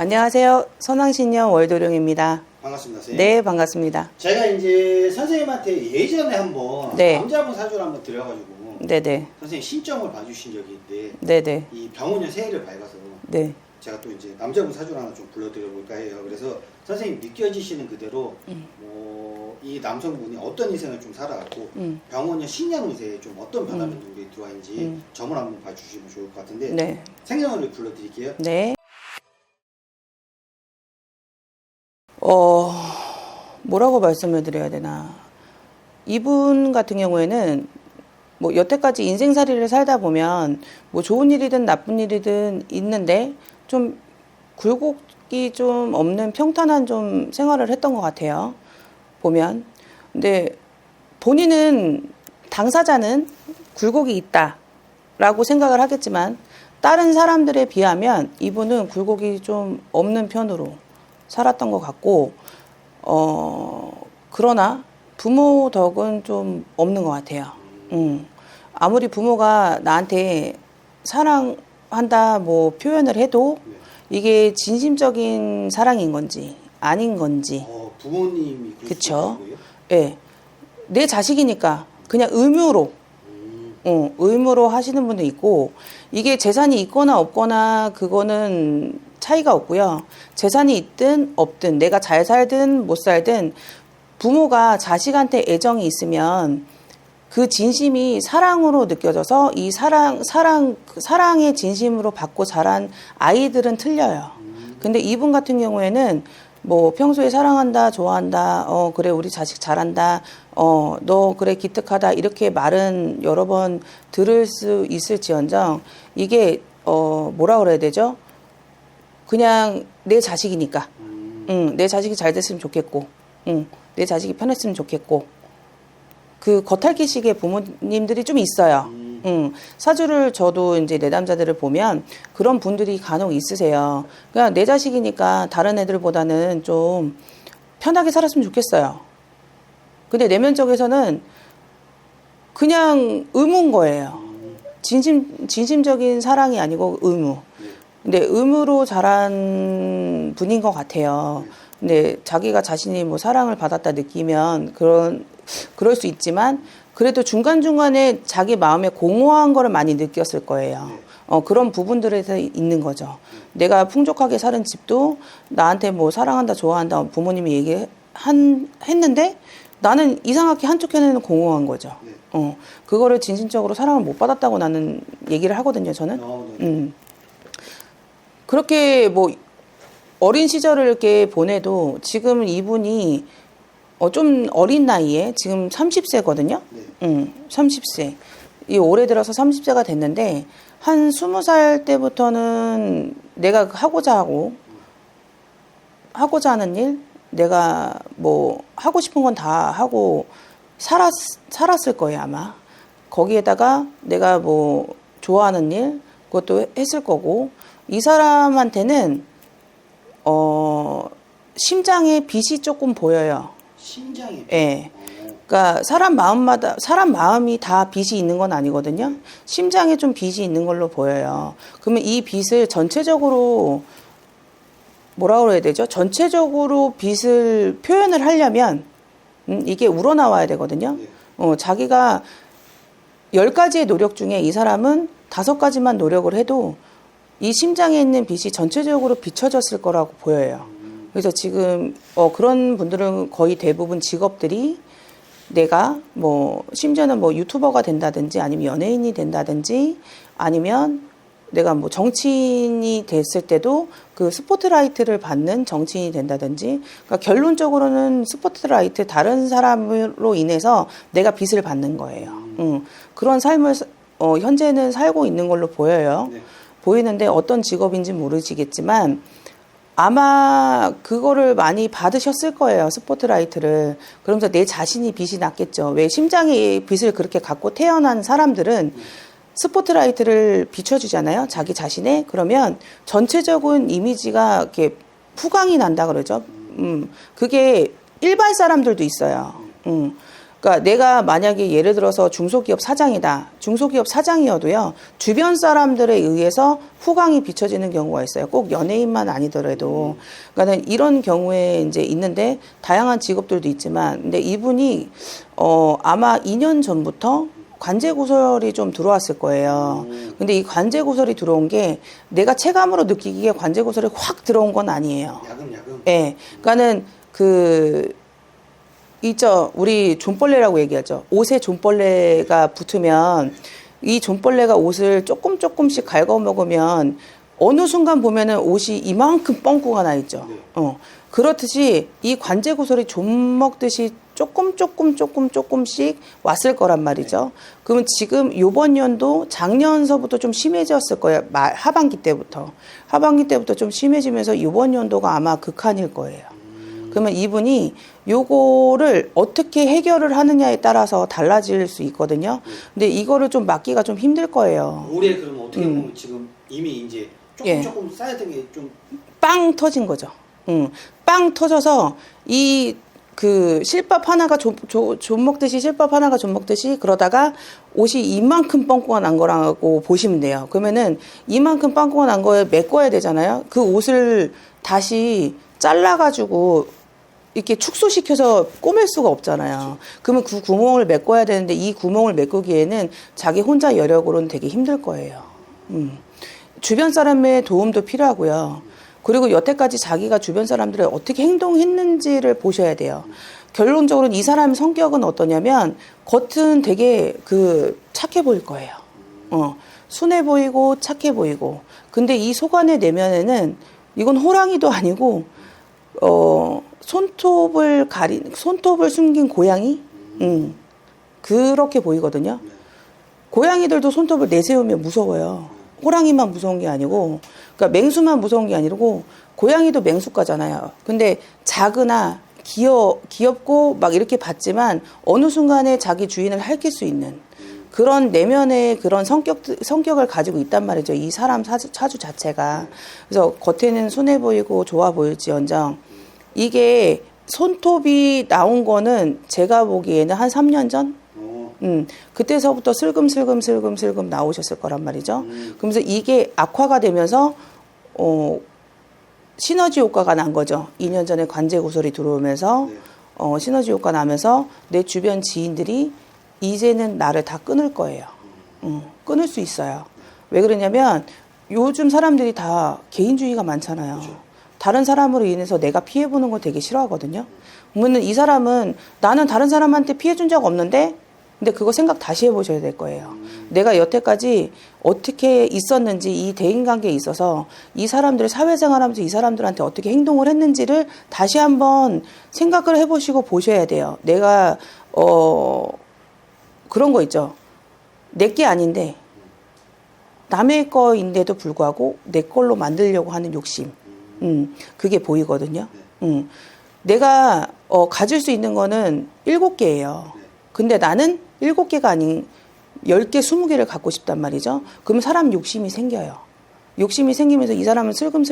안녕하세요. 선왕신녀 월도령입니다. 반갑습니다, 선생님. 네, 반갑습니다. 제가 이제 선생님한테 예전에 한번 네. 남자분 사주를 한번 드려가지고 네네. 선생님 신점을 봐주신 적이 있는데 네네. 이 병원년 새해를 밝아서 네. 제가 또 이제 남자분 사주를 하나 좀 불러드려볼까 해요. 그래서 선생님 느껴지시는 그대로 이 남성분이 어떤 인생을 좀 살아왔고 병원년 신년 운세에 좀 어떤 변화들이 들어와 있는지 점을 한번 봐주시면 좋을 것 같은데 네. 생년월일 불러드릴게요. 네. 뭐라고 말씀을 드려야 되나. 이분 같은 경우에는 뭐 여태까지 인생살이를 살다 보면 뭐 좋은 일이든 나쁜 일이든 있는데 좀 굴곡이 좀 없는 평탄한 좀 생활을 했던 것 같아요. 보면. 근데 본인은 당사자는 굴곡이 있다라고 생각을 하겠지만 다른 사람들에 비하면 이분은 굴곡이 좀 없는 편으로 살았던 것 같고, 그러나 부모 덕은 좀 없는 것 같아요. 아무리 부모가 나한테 사랑한다 뭐 표현을 해도 이게 진심적인 사랑인 건지 아닌 건지. 부모님이 그쵸? 예. 내 자식이니까 그냥 의무로 의무로 하시는 분도 있고, 이게 재산이 있거나 없거나 그거는 차이가 없고요. 재산이 있든 없든 내가 잘 살든 못 살든 부모가 자식한테 애정이 있으면 그 진심이 사랑으로 느껴져서 이 사랑의 진심으로 받고 자란 아이들은 틀려요. 근데 이분 같은 경우에는 뭐 평소에 사랑한다, 좋아한다, 그래 우리 자식 잘한다, 너 그래 기특하다 이렇게 말은 여러 번 들을 수 있을지언정 이게 뭐라 그래야 되죠? 그냥 내 자식이니까, 내 자식이 잘 됐으면 좋겠고, 내 자식이 편했으면 좋겠고, 그 겉핥기식의 부모님들이 좀 있어요. 사주를 저도 이제 내담자들을 보면 그런 분들이 간혹 있으세요. 그냥 내 자식이니까 다른 애들보다는 좀 편하게 살았으면 좋겠어요. 근데 내면적에서는 그냥 의무인 거예요. 진심적인 사랑이 아니고 의무. 근데 의무로 자란 분인 것 같아요. 근데 자기가 자신이 뭐 사랑을 받았다 느끼면 그럴 수 있지만 그래도 중간중간에 자기 마음에 공허한 거를 많이 느꼈을 거예요. 그런 부분들에서 있는 거죠. 내가 풍족하게 사는 집도 나한테 뭐 사랑한다, 좋아한다 부모님이 했는데 나는 이상하게 한쪽 편에는 공허한 거죠. 그거를 진심적으로 사랑을 못 받았다고 나는 얘기를 하거든요, 저는. 그렇게 뭐 어린 시절을 이렇게 보내도 지금 이분이 좀 어린 나이에 지금 30세거든요. 30세. 이 올해 들어서 30세가 됐는데 한 20살 때부터는 내가 하고자 하는 일, 내가 뭐 하고 싶은 건 다 하고 살았을 거예요, 아마. 거기에다가 내가 뭐 좋아하는 일, 그것도 했을 거고, 이 사람한테는 심장에 빛이 조금 보여요. 심장이? 예. 그러니까 사람 마음이 다 빛이 있는 건 아니거든요. 심장에 좀 빛이 있는 걸로 보여요. 그러면 이 빛을 전체적으로 뭐라 그래야 되죠? 전체적으로 빛을 표현을 하려면 이게 우러나와야 되거든요. 자기가 10가지의 노력 중에 이 사람은 5가지만 노력을 해도 이 심장에 있는 빛이 전체적으로 비춰졌을 거라고 보여요. 그래서 지금 그런 분들은 거의 대부분 직업들이 내가 뭐 심지어는 뭐 유튜버가 된다든지 아니면 연예인이 된다든지 아니면 내가 뭐 정치인이 됐을 때도 그 스포트라이트를 받는 정치인이 된다든지, 그러니까 결론적으로는 스포트라이트 다른 사람으로 인해서 내가 빚을 받는 거예요. 그런 삶을 현재는 살고 있는 걸로 보여요. 보이는데 어떤 직업인지 모르시겠지만 아마 그거를 많이 받으셨을 거예요. 스포트라이트를. 그러면서 내 자신이 빛이 났겠죠. 왜 심장에 빛을 그렇게 갖고 태어난 사람들은 스포트라이트를 비춰주잖아요. 자기 자신의. 그러면 전체적인 이미지가 이렇게 후광이 난다 그러죠. 그게 일반 사람들도 있어요. 그러니까 내가 만약에 예를 들어서 중소기업 사장이다. 중소기업 사장이어도요. 주변 사람들에 의해서 후광이 비춰지는 경우가 있어요. 꼭 연예인만 아니더라도. 그러니까 이런 경우에 이제 있는데 다양한 직업들도 있지만 근데 이분이 아마 2년 전부터 관제 고설이 좀 들어왔을 거예요. 근데 이 관제 고설이 들어온 게 내가 체감으로 느끼기에 관제 고설이 확 들어온 건 아니에요. 야금. 예. 그러니까는 있죠. 우리 존벌레라고 얘기하죠. 옷에 존벌레가 붙으면 이 존벌레가 옷을 조금씩 갉아먹으면 어느 순간 보면은 옷이 이만큼 뻥꾸가 나 있죠. 그렇듯이 이 관제 고설이 존 먹듯이 조금씩 왔을 거란 말이죠. 그러면 지금 요번 연도 작년서부터 좀 심해졌을 거예요. 하반기 때부터 좀 심해지면서 요번 연도가 아마 극한일 거예요. 그러면 이분이 요거를 어떻게 해결을 하느냐에 따라서 달라질 수 있거든요. 근데 이거를 좀 막기가 좀 힘들 거예요. 올해 그러면 어떻게 보면 지금 이미 이제 조금 쌓였던 게 좀 빵 터진 거죠. 빵 터져서 실밥 하나가 좀 먹듯이 실밥 하나가 좀 먹듯이 그러다가 옷이 이만큼 뻥꾸가 난 거라고 보시면 돼요. 그러면은 이만큼 뻥꾸가 난 거에 메꿔야 되잖아요. 그 옷을 다시 잘라가지고 이렇게 축소시켜서 꼬맬 수가 없잖아요. 그러면 그 구멍을 메꿔야 되는데 이 구멍을 메꾸기에는 자기 혼자 여력으로는 되게 힘들 거예요. 주변 사람의 도움도 필요하고요. 그리고 여태까지 자기가 주변 사람들을 어떻게 행동했는지를 보셔야 돼요. 결론적으로는 이 사람의 성격은 어떠냐면 겉은 되게 착해 보일 거예요. 순해 보이고 착해 보이고. 근데 이 속 안의 내면에는 이건 호랑이도 아니고 손톱을 숨긴 고양이? 그렇게 보이거든요. 고양이들도 손톱을 내세우면 무서워요. 호랑이만 무서운 게 아니고, 그러니까 맹수만 무서운 게 아니고, 고양이도 맹수과잖아요. 근데 작으나 귀엽고 막 이렇게 봤지만 어느 순간에 자기 주인을 핥힐 수 있는 그런 내면의 그런 성격을 가지고 있단 말이죠. 이 사람 차주 자체가. 그래서 겉에는 순해 보이고 좋아 보일지언정 이게 손톱이 나온 거는 제가 보기에는 한 3년 전? 그때서부터 슬금 나오셨을 거란 말이죠. 그러면서 이게 악화가 되면서, 시너지 효과가 난 거죠. 2년 전에 관제 고설이 들어오면서, 시너지 효과 나면서 내 주변 지인들이 이제는 나를 다 끊을 거예요. 끊을 수 있어요. 왜 그러냐면 요즘 사람들이 다 개인주의가 많잖아요. 그렇죠. 다른 사람으로 인해서 내가 피해보는 거 되게 싫어하거든요. 그러면 이 사람은 나는 다른 사람한테 피해준 적 없는데 근데 그거 생각 다시 해보셔야 될 거예요. 내가 여태까지 어떻게 있었는지 이 대인관계에 있어서 이 사람들 사회생활하면서 이 사람들한테 어떻게 행동을 했는지를 다시 한번 생각을 해보시고 보셔야 돼요. 내가 그런 거 있죠. 내 게 아닌데 남의 거인데도 불구하고 내 걸로 만들려고 하는 욕심. 그게 보이거든요. 내가 가질 수 있는 거는 7개예요. 근데 나는 7개가 아닌 10개, 20개를 갖고 싶단 말이죠. 그러면 사람 욕심이 생겨요. 욕심이 생기면서 이 사람은 슬금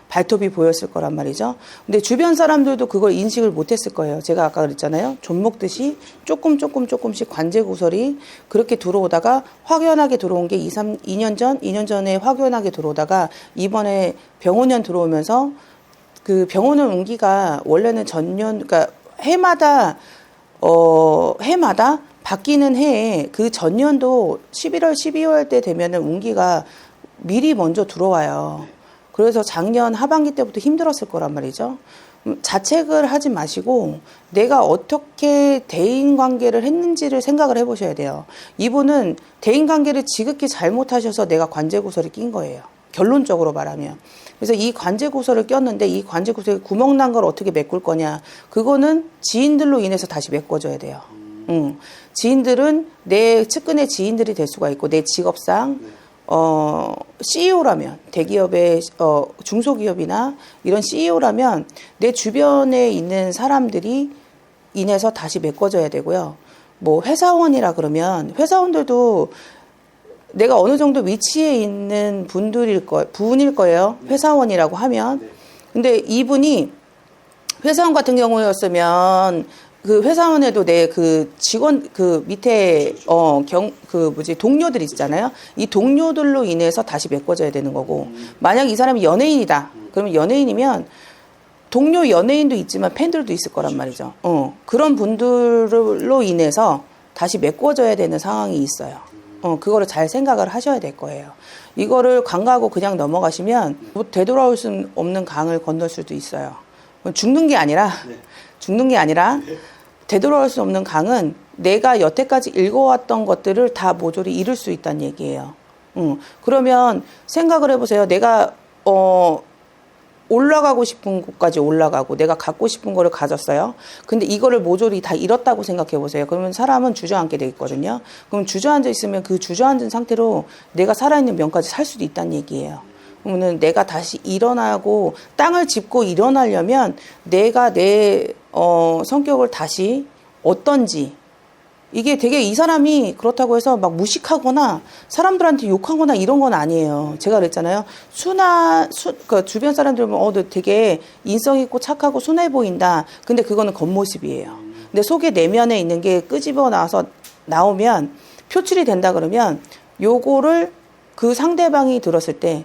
발톱이 보였을 거란 말이죠. 근데 주변 사람들도 그걸 인식을 못했을 거예요. 제가 아까 그랬잖아요. 좀 먹듯이 조금씩 관제 고설이 그렇게 들어오다가 확연하게 들어온 게 2년 전에 확연하게 들어오다가 이번에 병원년 들어오면서 그 병원년 운기가 원래는 그러니까 해마다 바뀌는 해에 그 전년도 11월, 12월 때 되면은 운기가 미리 먼저 들어와요. 그래서 작년 하반기 때부터 힘들었을 거란 말이죠. 자책을 하지 마시고 내가 어떻게 대인관계를 했는지를 생각을 해보셔야 돼요. 이분은 대인관계를 지극히 잘못하셔서 내가 관제고설이 낀 거예요. 결론적으로 말하면. 그래서 이 관제고설을 꼈는데 이 관제고설에 구멍 난 걸 어떻게 메꿀 거냐. 그거는 지인들로 인해서 다시 메꿔줘야 돼요. 지인들은 내 측근의 지인들이 될 수가 있고 내 직업상 CEO라면 대기업의 중소기업이나 이런 CEO라면 내 주변에 있는 사람들이 인해서 다시 메꿔줘야 되고요. 뭐 회사원이라 그러면 회사원들도 내가 어느 정도 위치에 있는 분일 거예요. 회사원이라고 하면. 근데 이분이 회사원 같은 경우였으면 그 회사원에도 내 그 직원 그 밑에 동료들 있잖아요. 이 동료들로 인해서 다시 메꿔져야 되는 거고 만약 이 사람이 연예인이다. 그러면 연예인이면 동료 연예인도 있지만 팬들도 있을 거란 말이죠. 그런 분들로 인해서 다시 메꿔져야 되는 상황이 있어요. 그거를 잘 생각을 하셔야 될 거예요. 이거를 관가하고 그냥 넘어가시면 뭐 되돌아올 수 없는 강을 건널 수도 있어요. 죽는 게 아니라 되돌아올 수 없는 강은 내가 여태까지 읽어왔던 것들을 다 모조리 잃을 수 있다는 얘기예요. 그러면 생각을 해보세요. 내가 올라가고 싶은 곳까지 올라가고 내가 갖고 싶은 거를 가졌어요. 근데 이거를 모조리 다 잃었다고 생각해 보세요. 그러면 사람은 주저앉게 돼 있거든요. 그럼 주저앉아 있으면 그 주저앉은 상태로 내가 살아있는 면까지 살 수도 있다는 얘기예요. 그러면 내가 다시 일어나고 땅을 짚고 일어나려면 내가 내 성격을 다시 어떤지 이게 되게 이 사람이 그렇다고 해서 막 무식하거나 사람들한테 욕하거나 이런 건 아니에요. 제가 그랬잖아요. 그 주변 사람들 보면 너 되게 인성 있고 착하고 순해 보인다. 근데 그거는 겉모습이에요. 근데 속에 내면에 있는 게 끄집어 나와서 나오면 표출이 된다 그러면 요거를 그 상대방이 들었을 때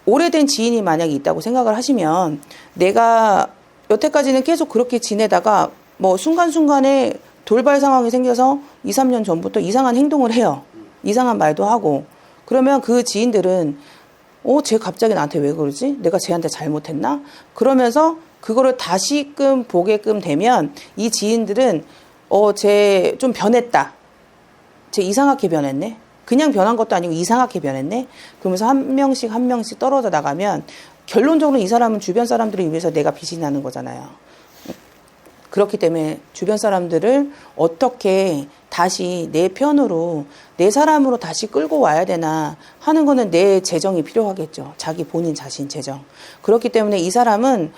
오래된 지인이 만약에 있다고 생각을 하시면 내가 여태까지는 계속 그렇게 지내다가 뭐 순간순간에 돌발 상황이 생겨서 2, 3년 전부터 이상한 행동을 해요. 이상한 말도 하고. 그러면 그 지인들은 쟤 갑자기 나한테 왜 그러지? 내가 쟤한테 잘못했나? 그러면서 그거를 다시금 보게끔 되면 이 지인들은 쟤 좀 변했다. 쟤 이상하게 변했네. 그냥 변한 것도 아니고 이상하게 변했네. 그러면서 한 명씩 떨어져 나가면 결론적으로 이 사람은 주변 사람들을 위해서 내가 빛이 나는 거잖아요. 그렇기 때문에 주변 사람들을 어떻게 다시 내 편으로 내 사람으로 다시 끌고 와야 되나 하는 거는 내 재정이 필요하겠죠. 자기 본인 자신 재정. 그렇기 때문에 이 사람은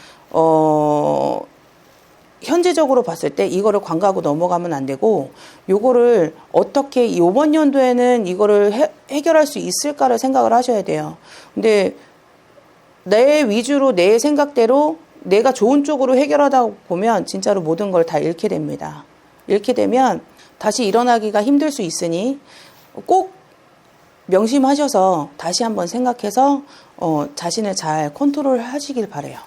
현재적으로 봤을 때 이거를 관가하고 넘어가면 안 되고 요거를 어떻게 이번 연도에는 이거를 해결할 수 있을까를 생각을 하셔야 돼요. 근데 내 위주로 내 생각대로 내가 좋은 쪽으로 해결하다 보면 진짜로 모든 걸 다 잃게 됩니다. 잃게 되면 다시 일어나기가 힘들 수 있으니 꼭 명심하셔서 다시 한번 생각해서 자신을 잘 컨트롤 하시길 바라요.